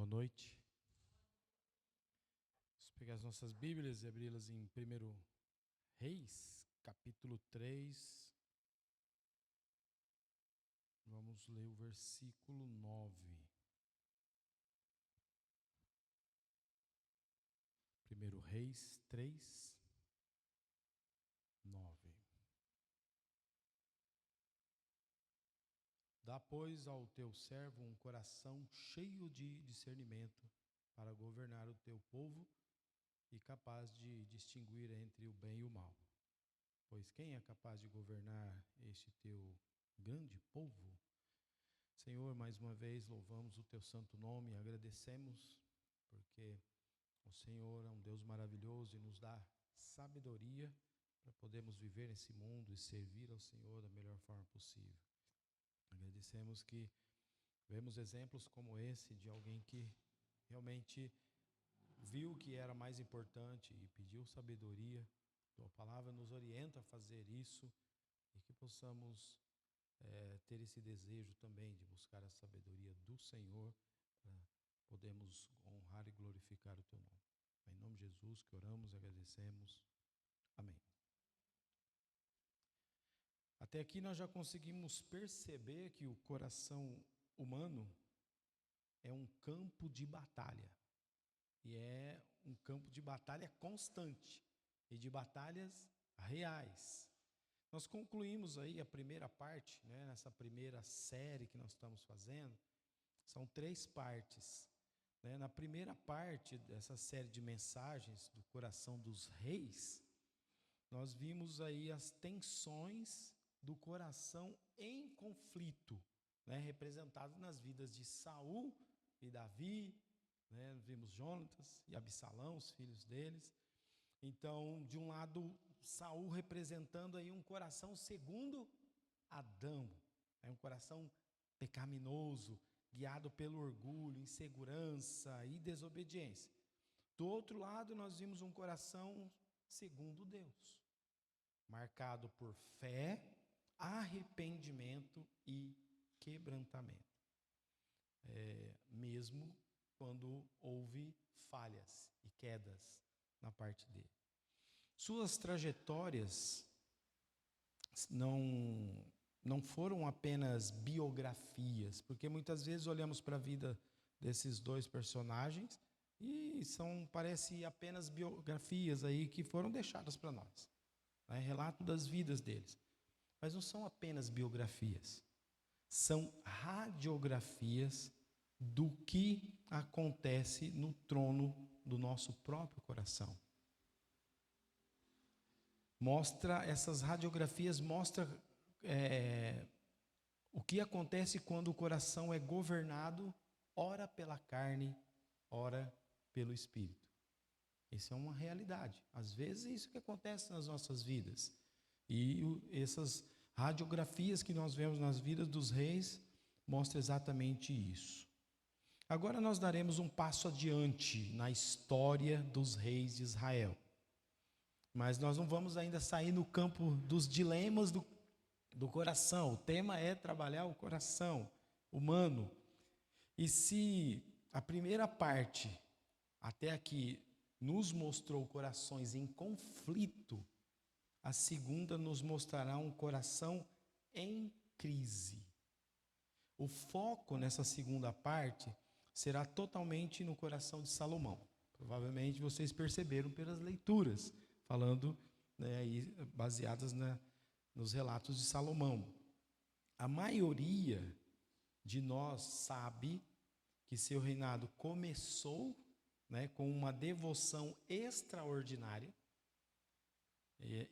Boa noite. Vamos pegar as nossas Bíblias e abri-las em 1 Reis, capítulo 3. Vamos ler o versículo 9. 1 Reis 3, 9. Dá, pois, ao teu servo um coração cheio de discernimento para governar o teu povo e capaz de distinguir entre o bem e o mal. Pois quem é capaz de governar este teu grande povo? Senhor, mais uma vez louvamos o teu santo nome e agradecemos porque o Senhor é um Deus maravilhoso e nos dá sabedoria para podermos viver nesse mundo e servir ao Senhor da melhor forma possível. Agradecemos que vemos exemplos como esse de alguém que realmente viu que era mais importante e pediu sabedoria. Tua palavra nos orienta a fazer isso e que possamos ter esse desejo também de buscar a sabedoria do Senhor para podermos honrar e glorificar o teu nome. Em nome de Jesus que oramos e agradecemos. Amém. Até aqui nós já conseguimos perceber que o coração humano é um campo de batalha. E é um campo de batalha constante e de batalhas reais. Nós concluímos aí a primeira parte, né, nessa primeira série que nós estamos fazendo. São 3 partes. Né? Na primeira parte dessa série de mensagens do coração dos reis, nós vimos aí as tensões do coração em conflito, né, representado nas vidas de Saul e Davi, né, vimos Jonatas e Absalão, os filhos deles. Então, de um lado, Saul representando aí um coração segundo Adão, né, um coração pecaminoso, guiado pelo orgulho, insegurança e desobediência. Do outro lado, nós vimos um coração segundo Deus, marcado por fé, arrependimento e quebrantamento. Mesmo quando houve falhas e quedas na parte dele. Suas trajetórias não foram apenas biografias, porque muitas vezes olhamos para a vida desses 2 personagens e parece apenas biografias aí que foram deixadas para nós, né? Relato das vidas deles. Mas não são apenas biografias, são radiografias do que acontece no trono do nosso próprio coração. Essas radiografias mostram o que acontece quando o coração é governado, ora pela carne, ora pelo espírito. Isso é uma realidade. Às vezes é isso que acontece nas nossas vidas. E essas radiografias que nós vemos nas vidas dos reis mostram exatamente isso. Agora nós daremos um passo adiante na história dos reis de Israel. Mas nós não vamos ainda sair no campo dos dilemas do coração. O tema é trabalhar o coração humano. E se a primeira parte, até aqui, nos mostrou corações em conflito, a segunda nos mostrará um coração em crise. O foco nessa segunda parte será totalmente no coração de Salomão. Provavelmente vocês perceberam pelas leituras, falando, né, baseadas nos relatos de Salomão. A maioria de nós sabe que seu reinado começou, né, com uma devoção extraordinária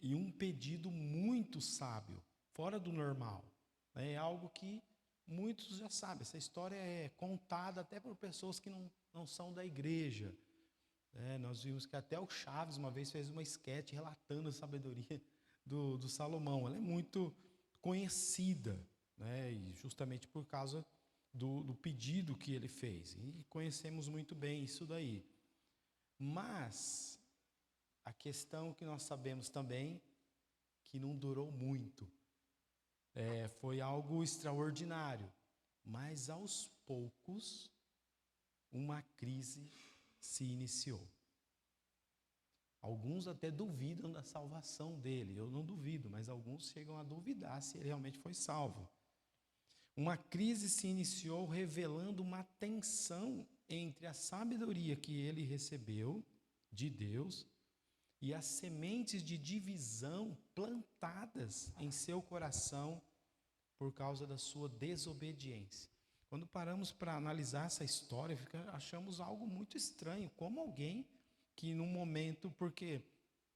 e um pedido muito sábio, fora do normal. É algo que muitos já sabem. Essa história é contada até por pessoas que não são da igreja. Nós vimos que até o Chaves uma vez fez uma esquete relatando a sabedoria do Salomão. Ela é muito conhecida, né? E justamente por causa do pedido que ele fez. E conhecemos muito bem isso daí. Mas a questão que nós sabemos também, que não durou muito. Foi algo extraordinário. Mas aos poucos, uma crise se iniciou. Alguns até duvidam da salvação dele. Eu não duvido, mas alguns chegam a duvidar se ele realmente foi salvo. Uma crise se iniciou revelando uma tensão entre a sabedoria que ele recebeu de Deus e as sementes de divisão plantadas em seu coração por causa da sua desobediência. Quando paramos para analisar essa história, achamos algo muito estranho, como alguém que num momento, porque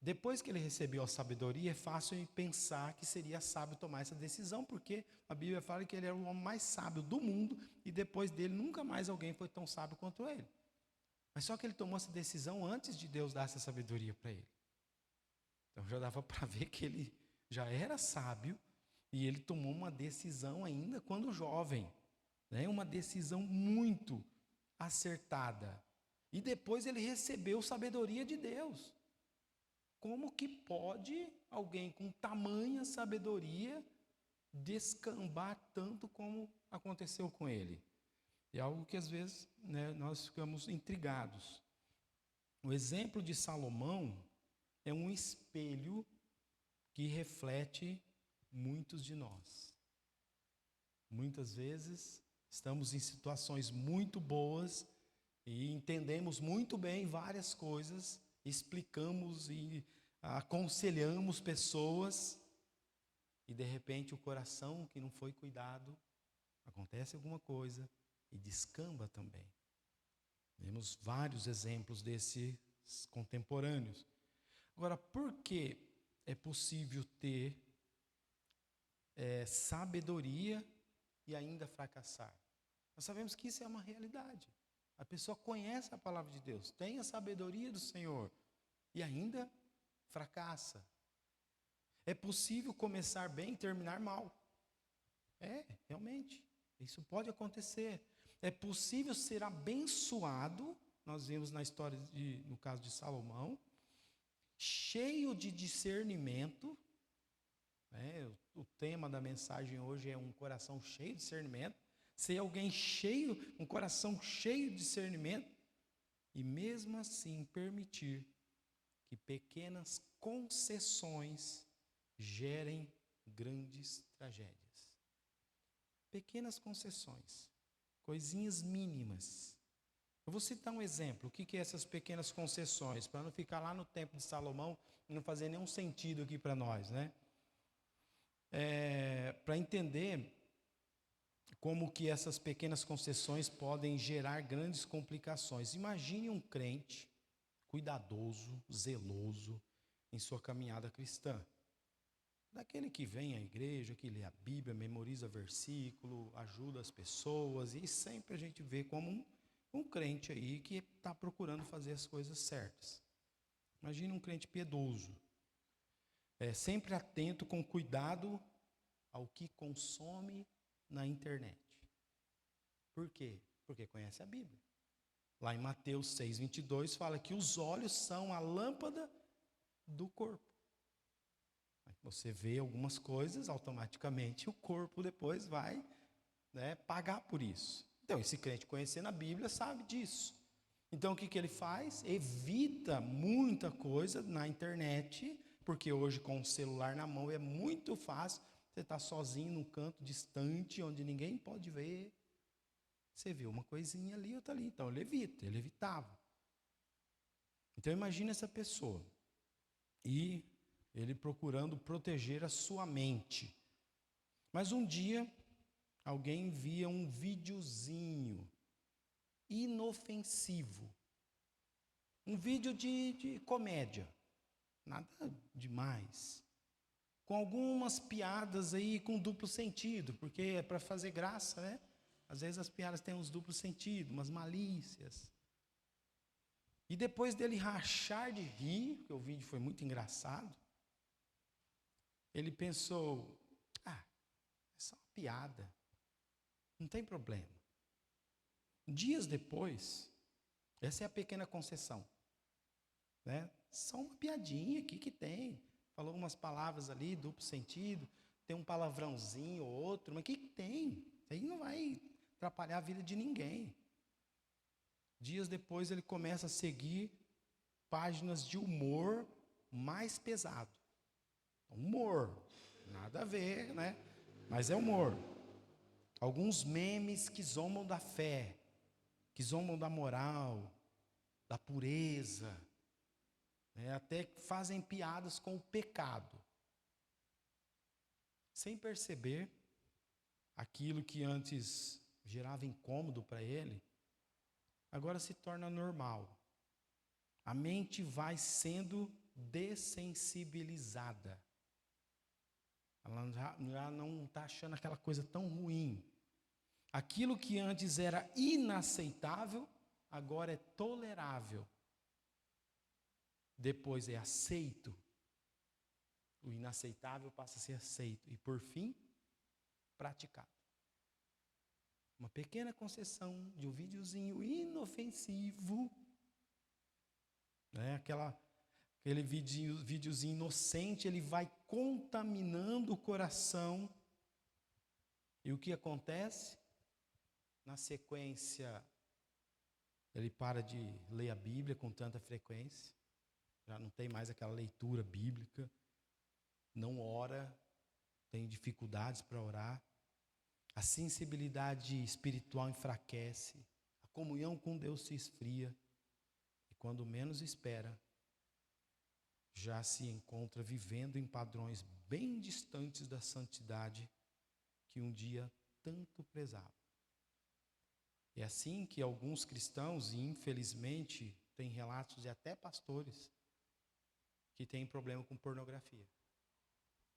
depois que ele recebeu a sabedoria, é fácil pensar que seria sábio tomar essa decisão, porque a Bíblia fala que ele era o homem mais sábio do mundo, e depois dele nunca mais alguém foi tão sábio quanto ele. Mas só que ele tomou essa decisão antes de Deus dar essa sabedoria para ele. Então já dava para ver que ele já era sábio, e ele tomou uma decisão ainda quando jovem, né? Uma decisão muito acertada. E depois ele recebeu sabedoria de Deus. Como que pode alguém com tamanha sabedoria descambar tanto como aconteceu com ele? É algo que às vezes, né, nós ficamos intrigados. O exemplo de Salomão é um espelho que reflete muitos de nós. Muitas vezes estamos em situações muito boas e entendemos muito bem várias coisas, explicamos e aconselhamos pessoas, e de repente o coração que não foi cuidado, acontece alguma coisa e descamba também. Temos vários exemplos desses contemporâneos. Agora, por que é possível ter sabedoria e ainda fracassar? Nós sabemos que isso é uma realidade. A pessoa conhece a palavra de Deus, tem a sabedoria do Senhor e ainda fracassa. É possível começar bem e terminar mal. Realmente, isso pode acontecer. É possível ser abençoado, nós vimos na história, no caso de Salomão, cheio de discernimento. O tema da mensagem hoje é um coração cheio de discernimento. Ser alguém cheio, um coração cheio de discernimento, e mesmo assim permitir que pequenas concessões gerem grandes tragédias. Pequenas concessões, coisinhas mínimas. Eu vou citar um exemplo. O que é essas pequenas concessões? Para não ficar lá no tempo de Salomão e não fazer nenhum sentido aqui para nós, né? Para entender como que essas pequenas concessões podem gerar grandes complicações. Imagine um crente cuidadoso, zeloso em sua caminhada cristã. Daquele que vem à igreja, que lê a Bíblia, memoriza versículo, ajuda as pessoas, e sempre a gente vê como um crente aí que está procurando fazer as coisas certas. Imagine um crente piedoso, sempre atento com cuidado ao que consome na internet. Por quê? Porque conhece a Bíblia. Lá em Mateus 6:22 fala que os olhos são a lâmpada do corpo. Você vê algumas coisas, automaticamente o corpo depois vai, pagar por isso. Então, esse crente conhecendo a Bíblia sabe disso. Então, o que ele faz? Evita muita coisa na internet, porque hoje com o celular na mão é muito fácil. Você está sozinho num canto distante, onde ninguém pode ver. Você vê uma coisinha ali, outra ali. Então, ele evitava. Então, imagine essa pessoa. E ele procurando proteger a sua mente. Mas um dia, alguém envia um videozinho inofensivo. Um vídeo de comédia. Nada demais. Com algumas piadas aí com duplo sentido, porque é para fazer graça, né? Às vezes as piadas têm uns duplos sentidos, umas malícias. E depois dele rachar de rir, porque o vídeo foi muito engraçado, ele pensou, é só uma piada, não tem problema. Dias depois, essa é a pequena concessão, né? Só uma piadinha aqui que tem. Falou umas palavras ali, duplo sentido, tem um palavrãozinho ou outro, mas o que tem? Isso aí não vai atrapalhar a vida de ninguém. Dias depois ele começa a seguir páginas de humor mais pesado. Humor, nada a ver, né? Mas é humor. Alguns memes que zombam da fé, que zombam da moral, da pureza, né? Até fazem piadas com o pecado. Sem perceber, aquilo que antes gerava incômodo para ele, agora se torna normal. A mente vai sendo dessensibilizada. Ela já não está achando aquela coisa tão ruim. Aquilo que antes era inaceitável, agora é tolerável. Depois é aceito. O inaceitável passa a ser aceito. E por fim, praticado. Uma pequena concessão de um videozinho inofensivo, né? Aquele videozinho inocente, ele vai contaminando o coração. E o que acontece? Na sequência, ele para de ler a Bíblia com tanta frequência, já não tem mais aquela leitura bíblica, não ora, tem dificuldades para orar, a sensibilidade espiritual enfraquece, a comunhão com Deus se esfria, e quando menos espera, já se encontra vivendo em padrões bem distantes da santidade que um dia tanto prezava. É assim que alguns cristãos, e infelizmente, tem relatos de até pastores, que têm problema com pornografia.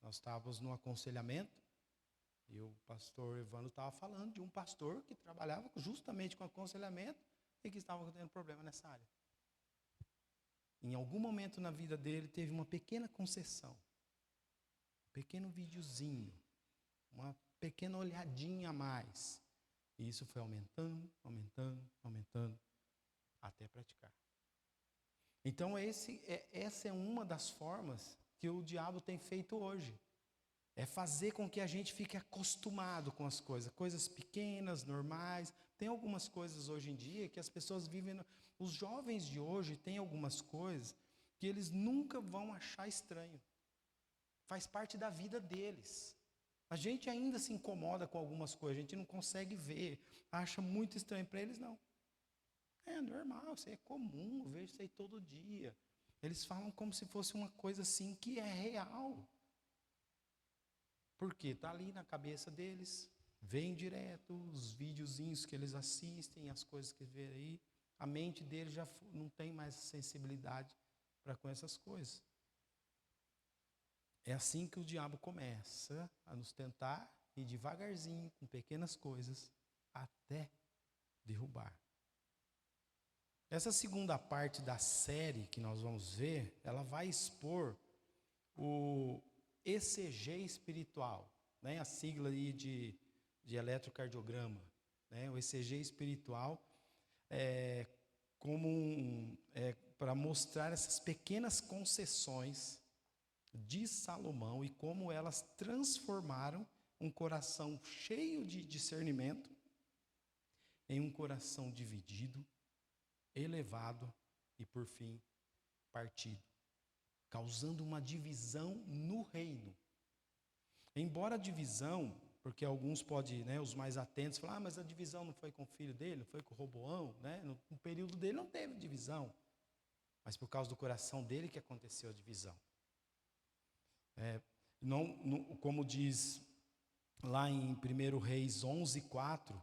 Nós estávamos no aconselhamento, e o pastor Evandro estava falando de um pastor que trabalhava justamente com aconselhamento e que estava tendo problema nessa área. Em algum momento na vida dele, teve uma pequena concessão, um pequeno videozinho, uma pequena olhadinha a mais. E isso foi aumentando, até praticar. Então essa é uma das formas que o diabo tem feito hoje. É fazer com que a gente fique acostumado com as coisas pequenas, normais. Tem algumas coisas hoje em dia que as pessoas vivem... Os jovens de hoje têm algumas coisas que eles nunca vão achar estranho. Faz parte da vida deles. A gente ainda se incomoda com algumas coisas, a gente não consegue ver, acha muito estranho. Para eles, não. É normal, isso é comum, eu vejo isso aí todo dia. Eles falam como se fosse uma coisa assim que é real. Porque está ali na cabeça deles, vem direto os videozinhos que eles assistem, as coisas que vê aí. A mente deles já não tem mais sensibilidade para com essas coisas. É assim que o diabo começa a nos tentar e devagarzinho, com pequenas coisas, até derrubar. Essa segunda parte da série que nós vamos ver, ela vai expor o ECG espiritual, né? A sigla aí de eletrocardiograma, né? O ECG espiritual é para mostrar essas pequenas concessões de Salomão e como elas transformaram um coração cheio de discernimento em um coração dividido, elevado e, por fim, partido, causando uma divisão no reino. Embora a divisão, porque alguns podem, né, os mais atentos, falar, mas a divisão não foi com o filho dele, não foi com o Roboão, né? No período dele não teve divisão, mas por causa do coração dele que aconteceu a divisão. Como diz lá em 1 Reis 11:4,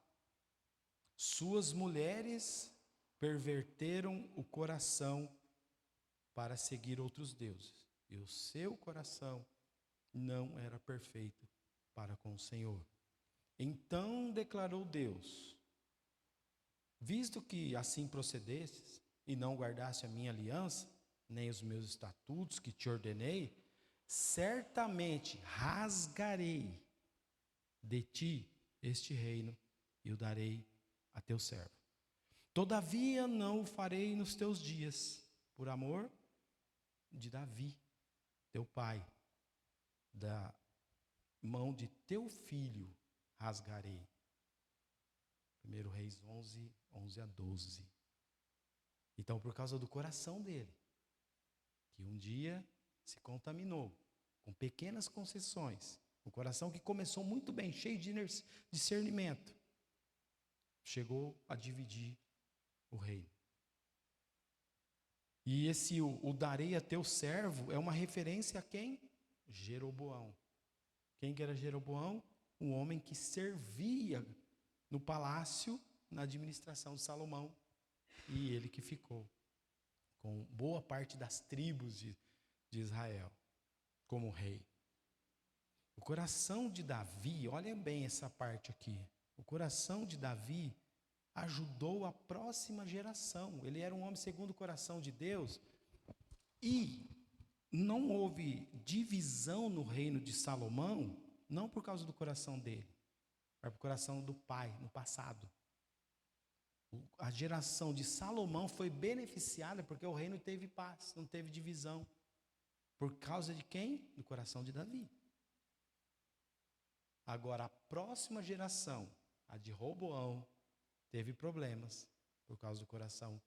suas mulheres perverteram o coração para seguir outros deuses, e o seu coração não era perfeito para com o Senhor. Então declarou Deus: visto que assim procedestes e não guardaste a minha aliança, nem os meus estatutos que te ordenei, certamente rasgarei de ti este reino e o darei a teu servo. Todavia não o farei nos teus dias, por amor de Davi, teu pai, da mão de teu filho rasgarei. 1 Reis 11:11-12. Então, por causa do coração dele, que um dia se contaminou com pequenas concessões, o coração que começou muito bem, cheio de discernimento, chegou a dividir o reino. E esse o darei a teu servo é uma referência a quem? Jeroboão. Quem que era Jeroboão? Um homem que servia no palácio, na administração de Salomão. E ele que ficou com boa parte das tribos de Israel como rei. O coração de Davi, olha bem essa parte aqui. O coração de Davi ajudou a próxima geração. Ele era um homem segundo o coração de Deus. E não houve divisão no reino de Salomão, não por causa do coração dele, mas por coração do pai, no passado. A geração de Salomão foi beneficiada porque o reino teve paz, não teve divisão. Por causa de quem? Do coração de Davi. Agora, a próxima geração, a de Roboão, teve problemas por causa do coração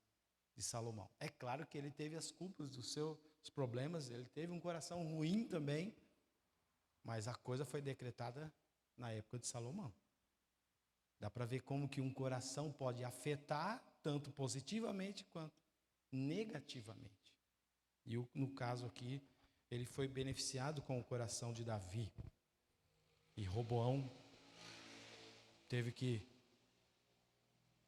de Salomão. É claro que ele teve as culpas dos seus problemas, ele teve um coração ruim também, mas a coisa foi decretada na época de Salomão. Dá para ver como que um coração pode afetar tanto positivamente quanto negativamente. E no caso aqui, ele foi beneficiado com o coração de Davi. E Roboão teve que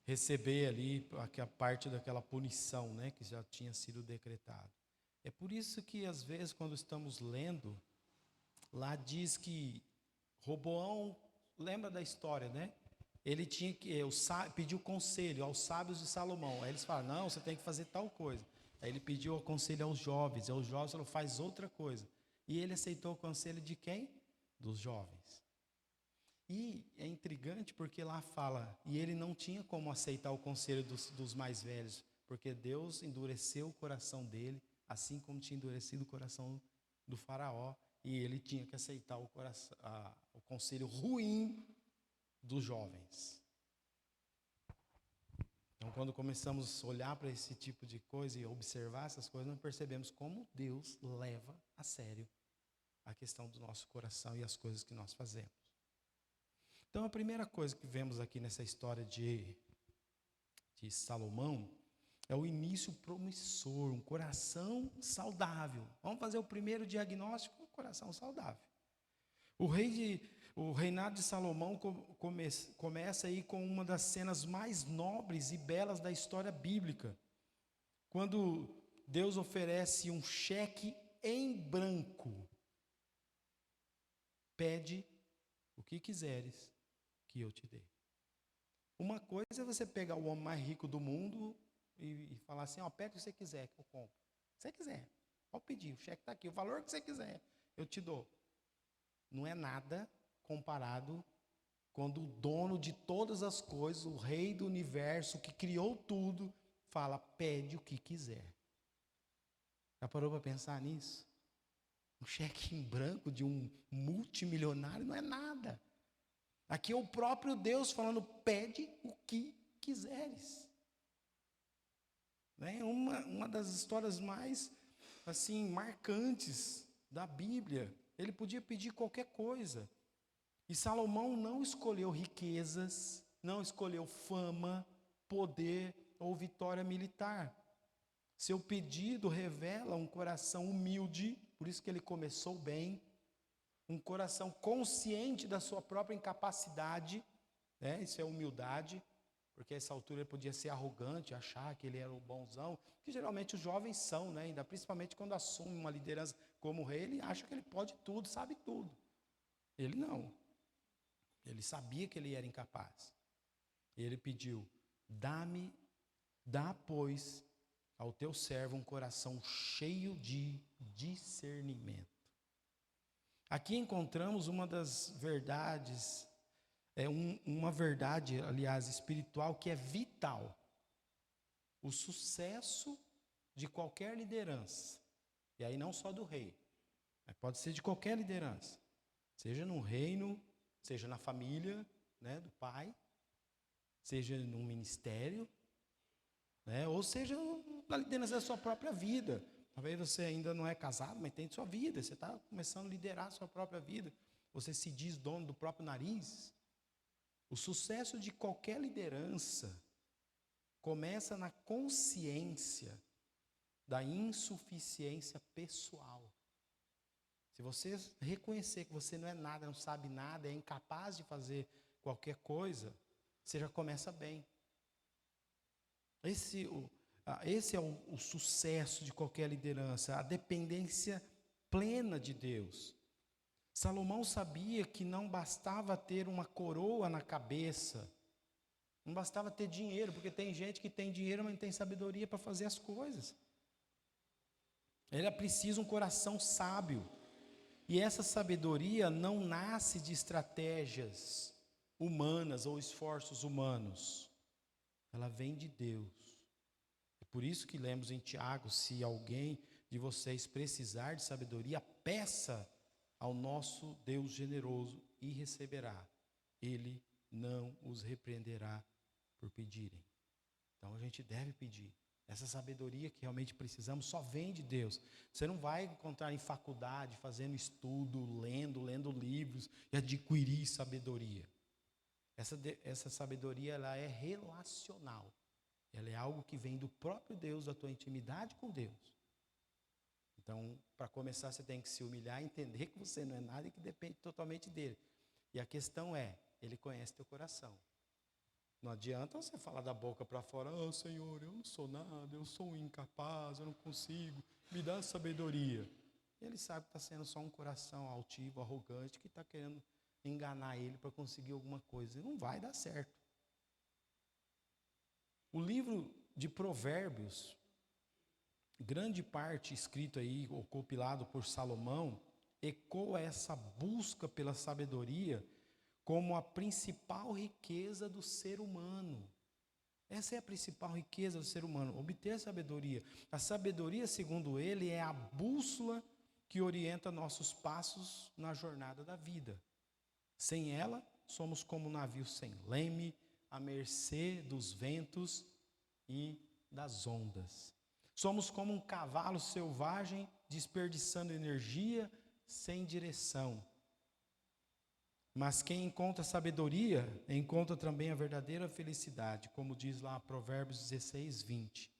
receber ali a parte daquela punição, né, que já tinha sido decretado. É por isso que às vezes quando estamos lendo, lá diz que Roboão, lembra da história, né? Ele tinha que pediu conselho aos sábios de Salomão. Aí eles falaram: não, você tem que fazer tal coisa. Aí ele pediu o conselho aos jovens. E os jovens falaram: faz outra coisa. E ele aceitou o conselho de quem? Dos jovens. E é intrigante porque lá fala, e ele não tinha como aceitar o conselho dos mais velhos, porque Deus endureceu o coração dele, assim como tinha endurecido o coração do faraó, e ele tinha que aceitar o conselho ruim dos jovens. Então, quando começamos a olhar para esse tipo de coisa e observar essas coisas, nós percebemos como Deus leva a sério a questão do nosso coração e as coisas que nós fazemos. Então, a primeira coisa que vemos aqui nessa história de Salomão é o início promissor, um coração saudável. Vamos fazer o primeiro diagnóstico: coração saudável. O reinado de Salomão começa aí com uma das cenas mais nobres e belas da história bíblica, quando Deus oferece um cheque em branco. Pede o que quiseres que eu te dê. Uma coisa é você pegar o homem mais rico do mundo e falar assim: ó, pede o que você quiser que eu compro. Se você quiser, pode pedir, o cheque está aqui, o valor que você quiser, eu te dou. Não é nada comparado quando o dono de todas as coisas, o rei do universo, que criou tudo, fala: pede o que quiser. Já parou para pensar nisso? Um cheque em branco de um multimilionário não é nada. Aqui é o próprio Deus falando: pede o que quiseres. É uma das histórias mais assim marcantes da Bíblia. Ele podia pedir qualquer coisa. E Salomão não escolheu riquezas, não escolheu fama, poder ou vitória militar. Seu pedido revela um coração humilde, por isso que ele começou bem, um coração consciente da sua própria incapacidade, né? Isso é humildade, porque a essa altura ele podia ser arrogante, achar que ele era o bonzão, que geralmente os jovens são, né? Ainda principalmente quando assumem uma liderança como rei, ele acha que ele pode tudo, sabe tudo. Ele não. Ele sabia que ele era incapaz. Ele pediu: dá, pois, ao teu servo um coração cheio de discernimento. Aqui encontramos uma das verdades, uma verdade, aliás, espiritual, que é vital. O sucesso de qualquer liderança, e aí não só do rei, mas pode ser de qualquer liderança, seja no reino, seja na família, né, do pai, seja num ministério, né? Ou seja, na liderança da sua própria vida. Talvez você ainda não é casado, mas tem sua vida. Você está começando a liderar a sua própria vida. Você se diz dono do próprio nariz. O sucesso de qualquer liderança começa na consciência da insuficiência pessoal. Se você reconhecer que você não é nada, não sabe nada, é incapaz de fazer qualquer coisa, você já começa bem. Esse é o sucesso de qualquer liderança, a dependência plena de Deus. Salomão sabia que não bastava ter uma coroa na cabeça, não bastava ter dinheiro, porque tem gente que tem dinheiro, mas não tem sabedoria para fazer as coisas. Ele precisa um coração sábio. E essa sabedoria não nasce de estratégias humanas ou esforços humanos. Ela vem de Deus. É por isso que lemos em Tiago: se alguém de vocês precisar de sabedoria, peça ao nosso Deus generoso e receberá. Ele não os repreenderá por pedirem. Então a gente deve pedir. Essa sabedoria que realmente precisamos só vem de Deus. Você não vai encontrar em faculdade, fazendo estudo, lendo livros e adquirir sabedoria. Essa sabedoria, ela é relacional. Ela é algo que vem do próprio Deus, da tua intimidade com Deus. Então, para começar, você tem que se humilhar, entender que você não é nada e que depende totalmente dele. E a questão é, ele conhece teu coração. Não adianta você falar da boca para fora: "Ah, Senhor, eu não sou nada, eu sou um incapaz, eu não consigo, me dá sabedoria." Ele sabe que está sendo só um coração altivo, arrogante, que está querendo enganar ele para conseguir alguma coisa. E não vai dar certo. O livro de Provérbios, grande parte escrito aí, ou compilado por Salomão, ecoa essa busca pela sabedoria como a principal riqueza do ser humano. Essa é a principal riqueza do ser humano, obter a sabedoria. A sabedoria, segundo ele, é a bússola que orienta nossos passos na jornada da vida. Sem ela, somos como um navio sem leme, à mercê dos ventos e das ondas. Somos como um cavalo selvagem, desperdiçando energia sem direção. Mas quem encontra sabedoria, encontra também a verdadeira felicidade, como diz lá Provérbios 16, 20.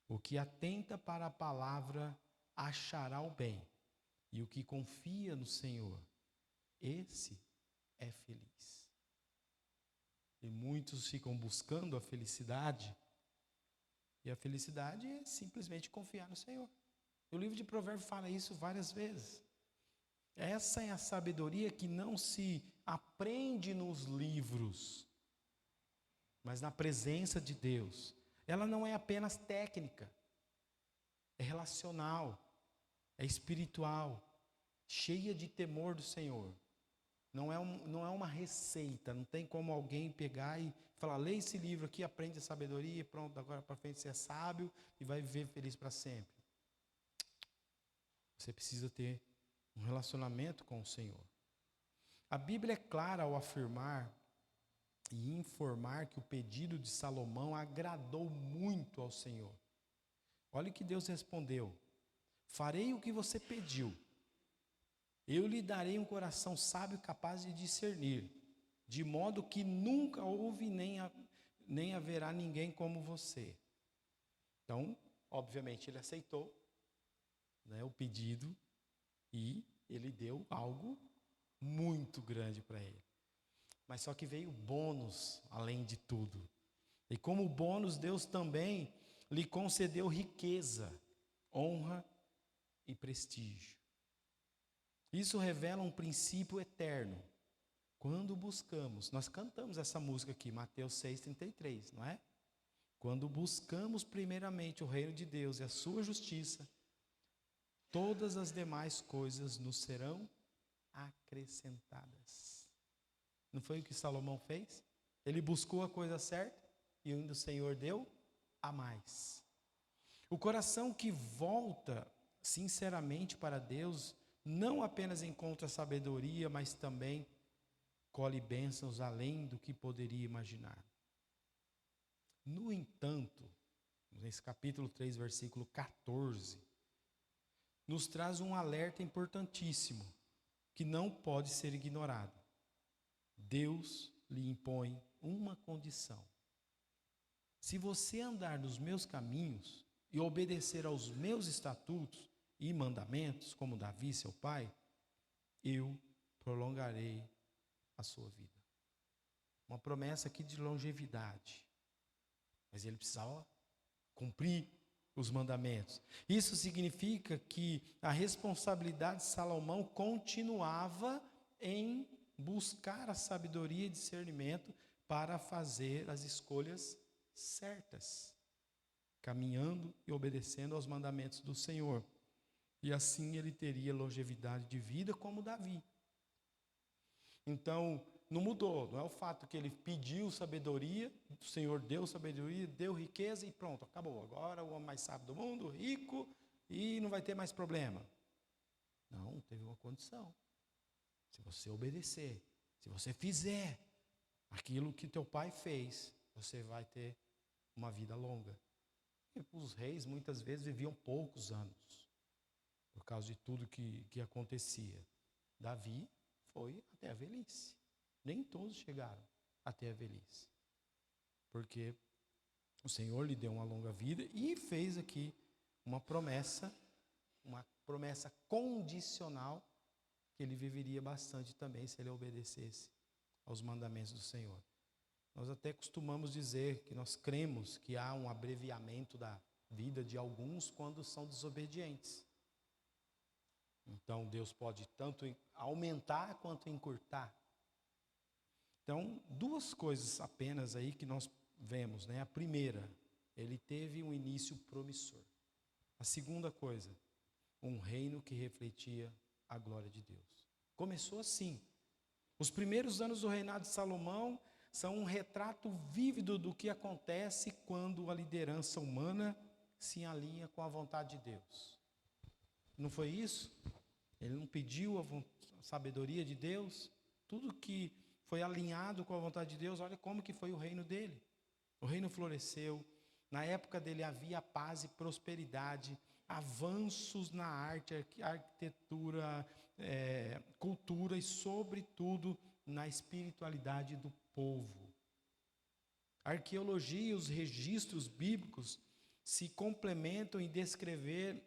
O que atenta para a palavra achará o bem, e o que confia no Senhor, esse é feliz. E muitos ficam buscando a felicidade, e a felicidade é simplesmente confiar no Senhor. O livro de Provérbios fala isso várias vezes. Essa é a sabedoria que não se aprende nos livros, mas na presença de Deus. Ela não é apenas técnica, é relacional, é espiritual, cheia de temor do Senhor. Não é uma receita, não tem como alguém pegar e falar: lê esse livro aqui, aprende a sabedoria e pronto, agora para frente você é sábio e vai viver feliz para sempre. Você precisa ter um relacionamento com o Senhor. A Bíblia é clara ao afirmar e informar que o pedido de Salomão agradou muito ao Senhor. Olha o que Deus respondeu: farei o que você pediu. Eu lhe darei um coração sábio capaz de discernir, de modo que nunca houve nem haverá ninguém como você. Então, obviamente, ele aceitou, né, o pedido. E ele deu algo muito grande para ele. Mas só que veio bônus além de tudo. E como bônus, Deus também lhe concedeu riqueza, honra e prestígio. Isso revela um princípio eterno. Quando buscamos, nós cantamos essa música aqui, Mateus 6,33, não é? Quando buscamos primeiramente o reino de Deus e a sua justiça, todas as demais coisas nos serão acrescentadas. Não foi o que Salomão fez? Ele buscou a coisa certa e o Senhor deu a mais. O coração que volta sinceramente para Deus não apenas encontra sabedoria, mas também colhe bênçãos além do que poderia imaginar. No entanto, nesse capítulo 3, versículo 14, nos traz um alerta importantíssimo, que não pode ser ignorado. Deus lhe impõe uma condição. Se você andar nos meus caminhos e obedecer aos meus estatutos e mandamentos, como Davi, seu pai, eu prolongarei a sua vida. Uma promessa aqui de longevidade. Mas ele precisava cumprir os mandamentos. Isso significa que a responsabilidade de Salomão continuava em buscar a sabedoria e discernimento para fazer as escolhas certas, caminhando e obedecendo aos mandamentos do Senhor. E assim ele teria longevidade de vida como Davi. Então, não mudou, não é o fato que ele pediu sabedoria, o Senhor deu sabedoria, deu riqueza e pronto, acabou. Agora o homem mais sábio do mundo, rico, e não vai ter mais problema. Não, teve uma condição. Se você obedecer, se você fizer aquilo que teu pai fez, você vai ter uma vida longa. E os reis muitas vezes viviam poucos anos, por causa de tudo que acontecia. Davi foi até a velhice. Nem todos chegaram até a velhice. Porque o Senhor lhe deu uma longa vida e fez aqui uma promessa condicional, que ele viveria bastante também se ele obedecesse aos mandamentos do Senhor. Nós até costumamos dizer que nós cremos que há um abreviamento da vida de alguns quando são desobedientes. Então Deus pode tanto aumentar quanto encurtar. Então, duas coisas apenas aí que nós vemos, né? A primeira, ele teve um início promissor. A segunda coisa, um reino que refletia a glória de Deus. Começou assim. Os primeiros anos do reinado de Salomão são um retrato vívido do que acontece quando a liderança humana se alinha com a vontade de Deus. Não foi isso? Ele não pediu a sabedoria de Deus? Tudo que foi alinhado com a vontade de Deus, olha como que foi o reino dele. O reino floresceu, na época dele havia paz e prosperidade, avanços na arte, arquitetura, cultura e sobretudo na espiritualidade do povo. A arqueologia e os registros bíblicos se complementam em descrever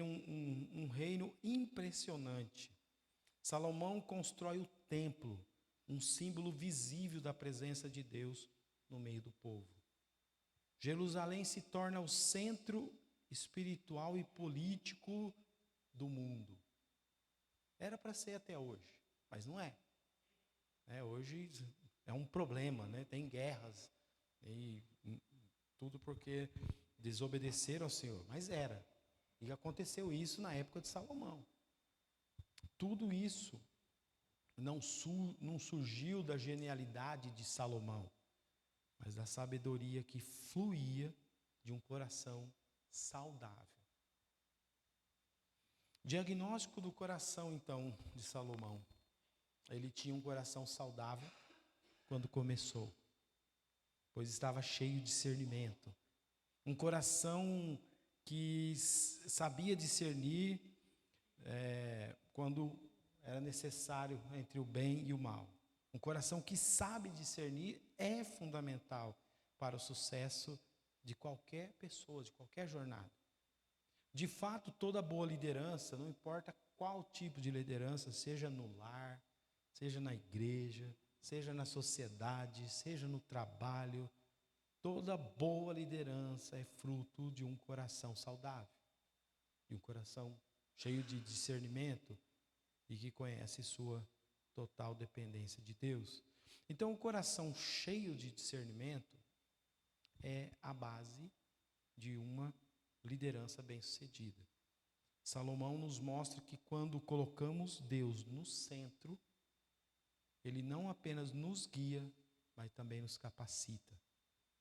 um reino impressionante. Salomão constrói o templo, um símbolo visível da presença de Deus no meio do povo. Jerusalém se torna o centro espiritual e político do mundo. Era para ser até hoje, mas não é. Hoje é um problema, né? Tem guerras e tudo porque desobedeceram ao Senhor, mas era. E aconteceu isso na época de Salomão. Tudo isso não surgiu da genialidade de Salomão, mas da sabedoria que fluía de um coração saudável. Diagnóstico do coração, então, de Salomão. Ele tinha um coração saudável quando começou, pois estava cheio de discernimento. Um coração que sabia discernir quando era necessário entre o bem e o mal. Um coração que sabe discernir é fundamental para o sucesso de qualquer pessoa, de qualquer jornada. De fato, toda boa liderança, não importa qual tipo de liderança, seja no lar, seja na igreja, seja na sociedade, seja no trabalho, toda boa liderança é fruto de um coração saudável, de um coração cheio de discernimento e que conhece sua total dependência de Deus. Então, o coração cheio de discernimento é a base de uma liderança bem-sucedida. Salomão nos mostra que quando colocamos Deus no centro, Ele não apenas nos guia, mas também nos capacita,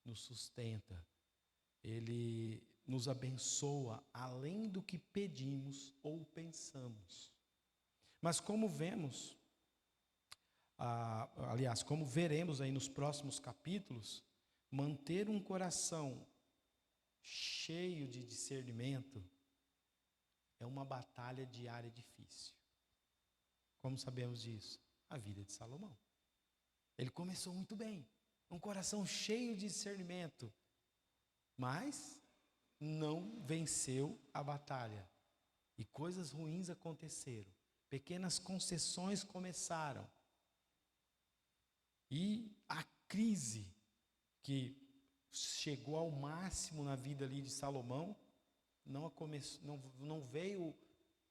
nos sustenta. Ele nos abençoa além do que pedimos ou pensamos. Mas como vemos, como veremos aí nos próximos capítulos, manter um coração cheio de discernimento é uma batalha diária difícil. Como sabemos disso? A vida de Salomão. Ele começou muito bem, um coração cheio de discernimento, mas não venceu a batalha. E coisas ruins aconteceram. Pequenas concessões começaram. E a crise que chegou ao máximo na vida ali de Salomão não veio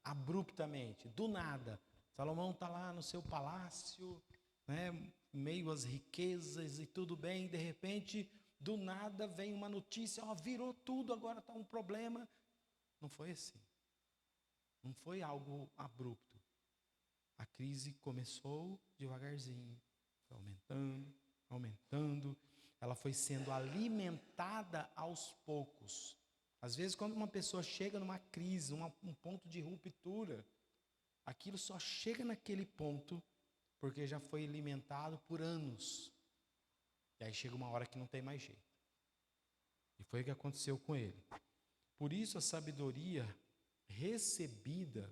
abruptamente, do nada. Salomão está lá no seu palácio, né, meio às riquezas e tudo bem, de repente, do nada vem uma notícia, virou tudo, agora está um problema. Não foi assim. Não foi algo abrupto. A crise começou devagarzinho, foi aumentando, aumentando. Ela foi sendo alimentada aos poucos. Às vezes, quando uma pessoa chega numa crise, um ponto de ruptura, aquilo só chega naquele ponto porque já foi alimentado por anos. E aí chega uma hora que não tem mais jeito. E foi o que aconteceu com ele. Por isso a sabedoria recebida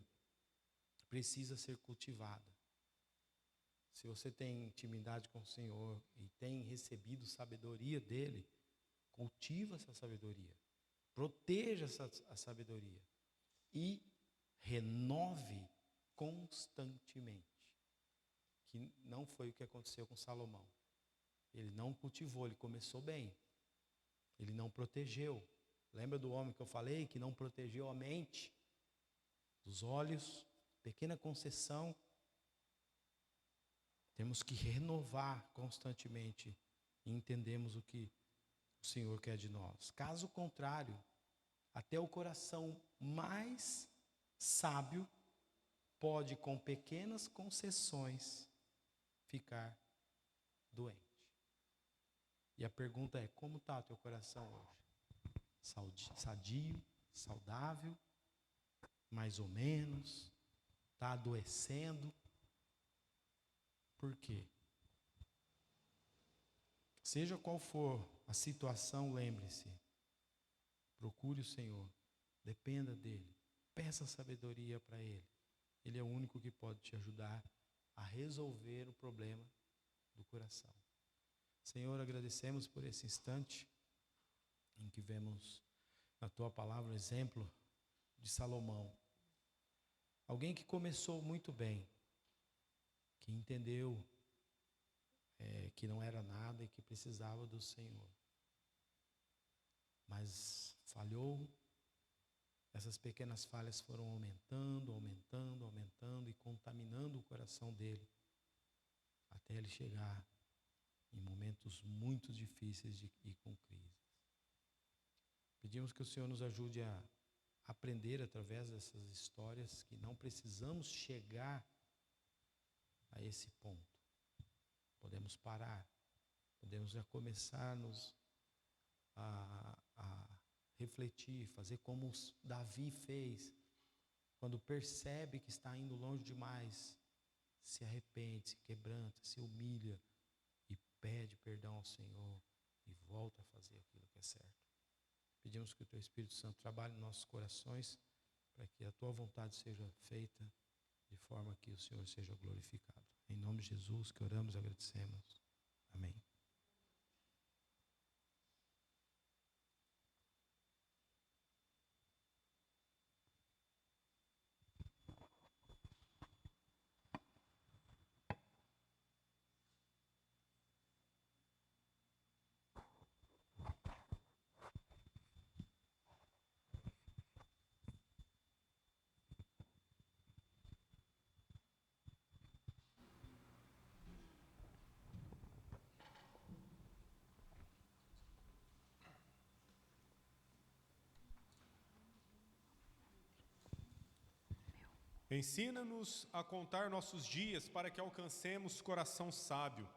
precisa ser cultivada. Se você tem intimidade com o Senhor e tem recebido sabedoria dele, cultiva essa sabedoria. Proteja a sabedoria. E renove constantemente. Que não foi o que aconteceu com Salomão. Ele não cultivou, ele começou bem. Ele não protegeu. Lembra do homem que eu falei, que não protegeu a mente, os olhos, pequena concessão. Temos que renovar constantemente e entendemos o que o Senhor quer de nós. Caso contrário, até o coração mais sábio pode, com pequenas concessões, ficar doente. E a pergunta é, como está o teu coração hoje? Sadio, saudável, mais ou menos, está adoecendo? Por quê? Seja qual for a situação, lembre-se, procure o Senhor, dependa dEle, peça sabedoria para Ele. Ele é o único que pode te ajudar a resolver o problema do coração. Senhor, agradecemos por esse instante em que vemos na Tua palavra o exemplo de Salomão. Alguém que começou muito bem, que entendeu que não era nada e que precisava do Senhor. Mas falhou, essas pequenas falhas foram aumentando, aumentando, aumentando e contaminando o coração dele, até ele chegar em momentos muito difíceis e com crises. Pedimos que o Senhor nos ajude a aprender através dessas histórias que não precisamos chegar a esse ponto. Podemos parar, podemos já começar a refletir, fazer como Davi fez, quando percebe que está indo longe demais, se arrepende, se quebranta, se humilha e pede perdão ao Senhor e volta a fazer aquilo que é certo. Pedimos que o Teu Espírito Santo trabalhe em nossos corações para que a Tua vontade seja feita de forma que o Senhor seja glorificado. Em nome de Jesus que oramos e agradecemos. Amém. Ensina-nos a contar nossos dias para que alcancemos coração sábio.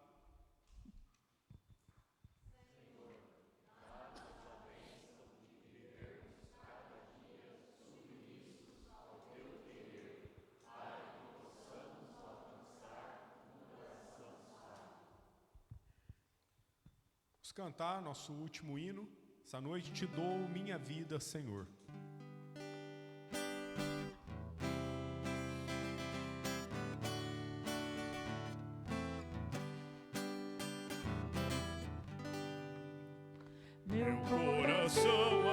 Os cantar nosso último hino. Essa noite te dou minha vida, Senhor. Meu coração